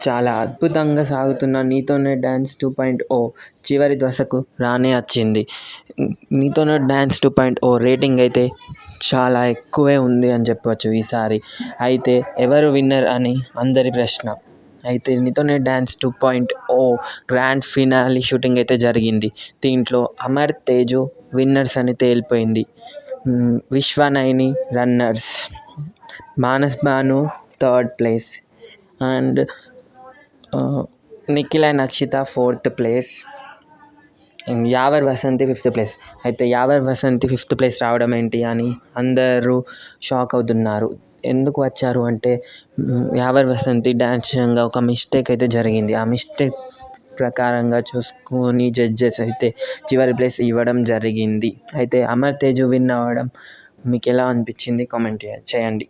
చాలా అద్భుతంగా సాగుతున్న 'నీతోనే డాన్స్ 2.0' చివరి దశకు రానే వచ్చింది. 'నీతోనే డాన్స్ 2.0' రేటింగ్ అయితే చాలా ఎక్కువే ఉంది అని చెప్పొచ్చు ఈసారి. అయితే ఎవరు విన్నర్ అని అందరి ప్రశ్న. అయితే 'నీతోనే డాన్స్ 2.0' గ్రాండ్ ఫినాలే షూటింగ్ అయితే జరిగింది. దీంట్లో అమర్, తేజు విన్నర్స్ అని తేలిపోయింది. విశ్వనైని runners, Manas Banu third place and Nikhil and Akshita fourth place, Yawar Vasanthi fifth place. అయితే యావర్ వసంతి ఫిఫ్త్ ప్లేస్ రావడం ఏంటి అని అందరూ షాక్ అవుతున్నారు. ఎందుకు వచ్చారు అంటే యావర్ వసంతి డ్యాన్స్ చేయంగా ఒక మిస్టేక్ అయితే జరిగింది. ఆ మిస్టేక్ ప్రకారంగా చూసుకొని జడ్జెస్ అయితే చివరి ప్లేస్ ఇవ్వడం జరిగింది. అయితే అమర్, తేజు విన్ అవ్వడం మీకు ఎలా అనిపించింది కామెంట్ చేయండి.